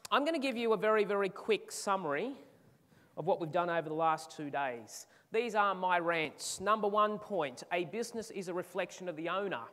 I'm going to give you a very, very quick summary of what we've done over the last 2 days. These are my rants. Number 1 point, a business is a reflection of the owner.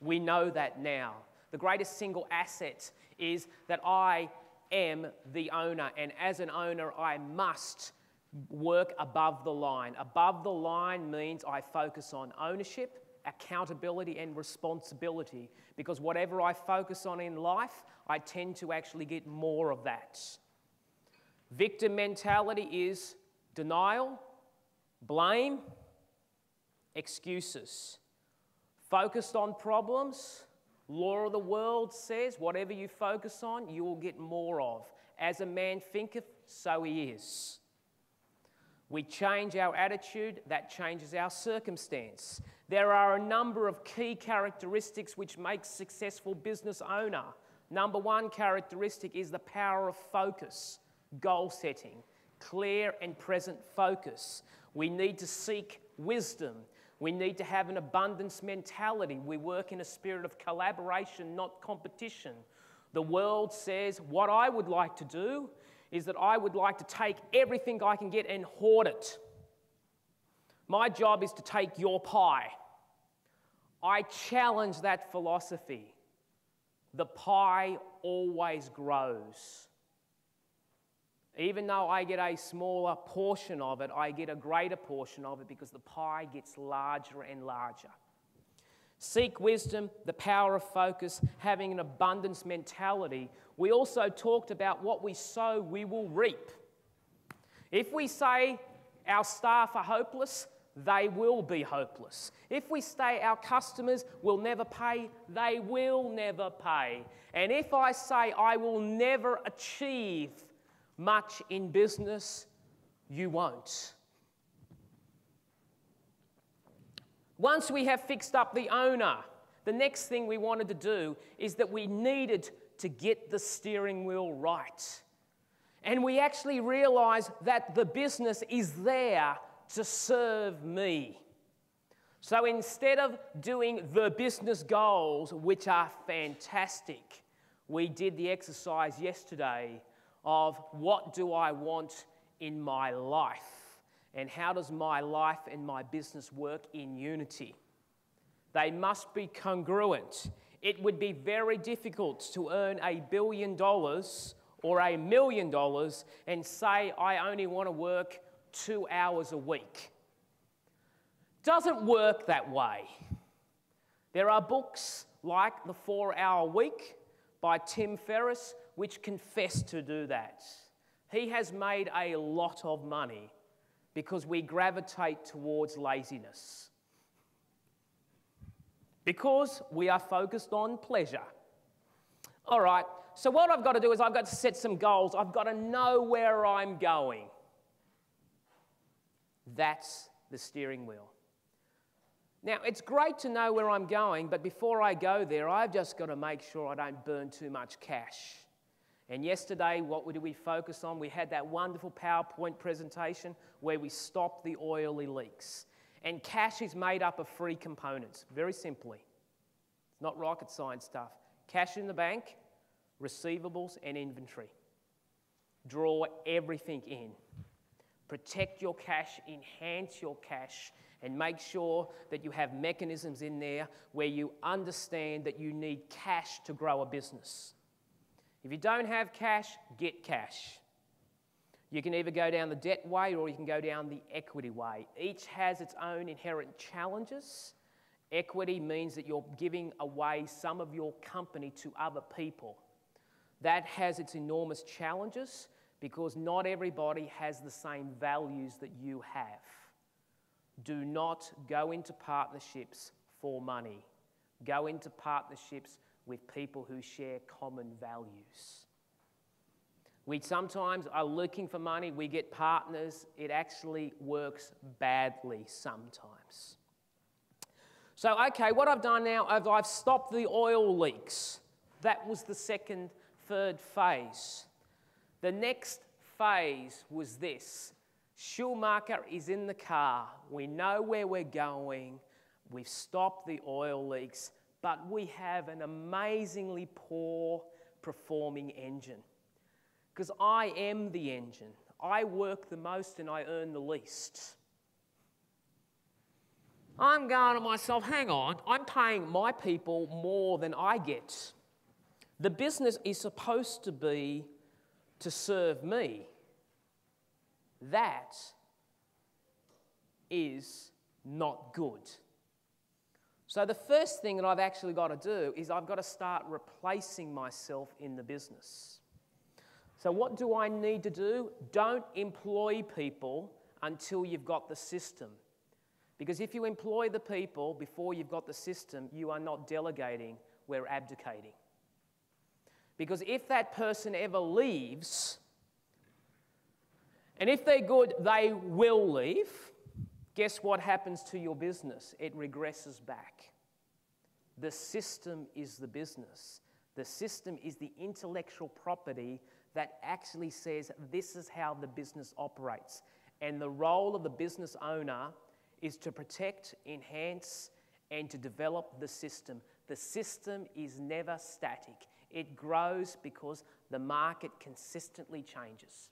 We know that now. The greatest single asset is that I am the owner, and as an owner, I must work above the line. Above the line means I focus on ownership, accountability, and responsibility, because whatever I focus on in life, I tend to actually get more of that. Victim mentality is denial, blame, excuses. Focused on problems, law of the world says whatever you focus on, you will get more of. As a man thinketh, so he is. We change our attitude, that changes our circumstance. There are a number of key characteristics which make successful business owner. Number 1 characteristic is the power of focus, goal setting, clear and present focus. We need to seek wisdom. We need to have an abundance mentality. We work in a spirit of collaboration, not competition. The world says what I would like to do is that I would like to take everything I can get and hoard it. My job is to take your pie. I challenge that philosophy. The pie always grows. Even though I get a smaller portion of it, I get a greater portion of it because the pie gets larger and larger. Seek wisdom, the power of focus, having an abundance mentality. We also talked about what we sow, we will reap. If we say our staff are hopeless, they will be hopeless. If we say our customers will never pay, they will never pay. And if I say I will never achieve much in business, you won't. Once we have fixed up the owner, the next thing we wanted to do is that we needed to get the steering wheel right. And we actually realised that the business is there to serve me. So instead of doing the business goals, which are fantastic, we did the exercise yesterday of what do I want in my life? And how does my life and my business work in unity? They must be congruent. It would be very difficult to earn $1 billion or $1 million and say I only want to work 2 hours a week. Doesn't work that way. There are books like The 4-Hour Week by Tim Ferriss which confess to do that. He has made a lot of money because we gravitate towards laziness. Because we are focused on pleasure. All right, so what I've got to do is I've got to set some goals. I've got to know where I'm going. That's the steering wheel. Now, it's great to know where I'm going, but before I go there, I've just got to make sure I don't burn too much cash. And yesterday, what did we focus on? We had that wonderful PowerPoint presentation where we stopped the oily leaks. And cash is made up of 3 components, very simply. It's not rocket science stuff. Cash in the bank, receivables, and inventory. Draw everything in. Protect your cash, enhance your cash, and make sure that you have mechanisms in there where you understand that you need cash to grow a business. If you don't have cash, get cash. You can either go down the debt way or you can go down the equity way. Each has its own inherent challenges. Equity means that you're giving away some of your company to other people. That has its enormous challenges because not everybody has the same values that you have. Do not go into partnerships for money. Go into partnerships with people who share common values. We sometimes are looking for money, we get partners, it actually works badly sometimes. So, okay, what I've done now, I've stopped the oil leaks. That was the third phase. The next phase was this. Schumacher is in the car, we know where we're going, we've stopped the oil leaks, but we have an amazingly poor performing engine. because I am the engine. I work the most and I earn the least. I'm going to myself, hang on, I'm paying my people more than I get. The business is supposed to be to serve me. That is not good. So the first thing that I've actually got to do is I've got to start replacing myself in the business. So what do I need to do? Don't employ people until you've got the system. Because if you employ the people before you've got the system, you are not delegating, we're abdicating. Because if that person ever leaves, and if they're good, they will leave, guess what happens to your business? It regresses back. The system is the business. The system is the intellectual property that actually says this is how the business operates. And the role of the business owner is to protect, enhance, and to develop the system. The system is never static. It grows because the market consistently changes.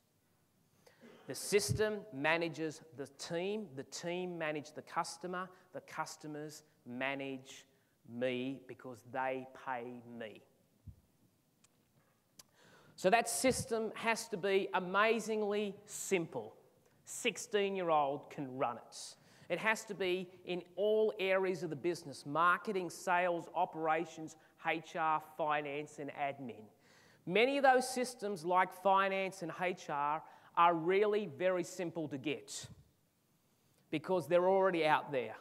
The system manages the team manages the customers manage me because they pay me. So that system has to be amazingly simple. 16-year-old can run it. It has to be in all areas of the business: marketing, sales, operations, HR, finance, and admin. Many of those systems, like finance and HR, are really very simple to get because they're already out there.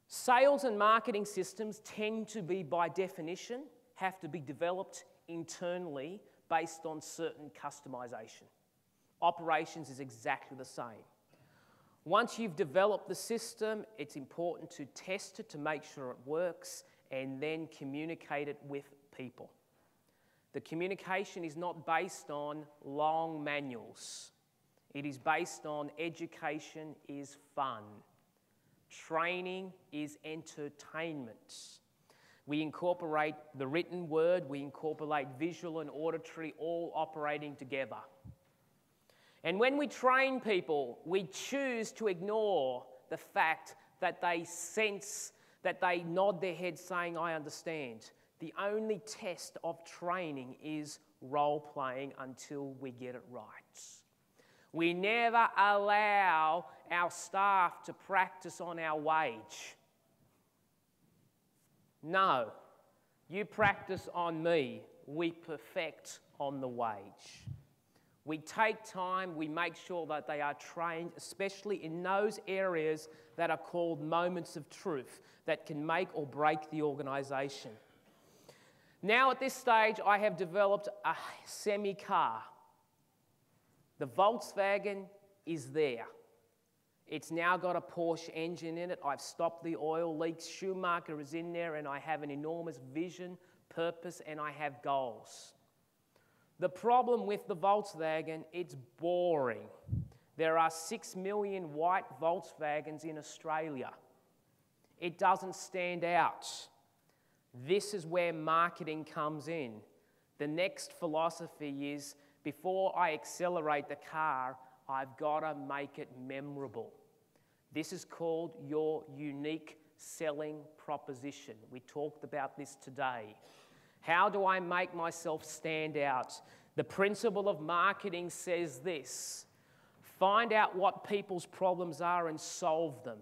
Sales and marketing systems tend to be, by definition, have to be developed internally based on certain customization. Operations is exactly the same. Once you've developed the system, it's important to test it to make sure it works and then communicate it with people. The communication is not based on long manuals. It is based on education is fun. Training is entertainment. We incorporate the written word, we incorporate visual and auditory, all operating together. And when we train people, we choose to ignore the fact that they sense, that they nod their head saying, I understand. The only test of training is role-playing until we get it right. We never allow our staff to practice on our wage. No, you practice on me, we perfect on the wage. We take time, we make sure that they are trained, especially in those areas that are called moments of truth that can make or break the organisation. Now at this stage, I have developed a semi-car. The Volkswagen is there. It's now got a Porsche engine in it. I've stopped the oil leaks. Schumacher is in there, and I have an enormous vision, purpose, and I have goals. The problem with the Volkswagen, it's boring. There are 6 million white Volkswagens in Australia. It doesn't stand out. This is where marketing comes in. The next philosophy is, before I accelerate the car, I've got to make it memorable. This is called your unique selling proposition. We talked about this today. How do I make myself stand out? The principle of marketing says this: find out what people's problems are and solve them.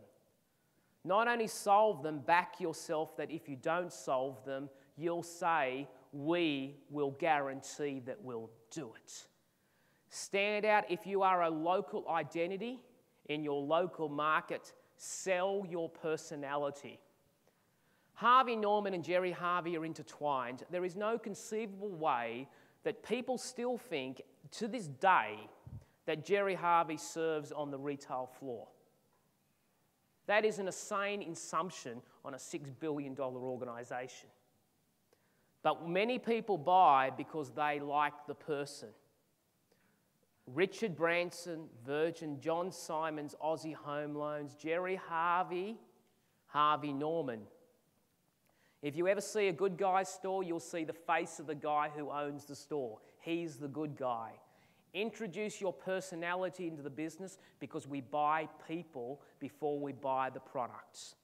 Not only solve them, back yourself that if you don't solve them, you'll say, we will guarantee that we'll do it. Stand out. If you are a local identity in your local market, sell your personality. Harvey Norman and Jerry Harvey are intertwined. There is no conceivable way that people still think, to this day, that Jerry Harvey serves on the retail floor. That is an insane assumption on a $6 billion organisation. But many people buy because they like the person. Richard Branson, Virgin, John Simons, Aussie Home Loans, Jerry Harvey, Harvey Norman. If you ever see a Good Guys store, you'll see the face of the guy who owns the store. he's the good guy. Introduce your personality into the business because we buy people before we buy the products.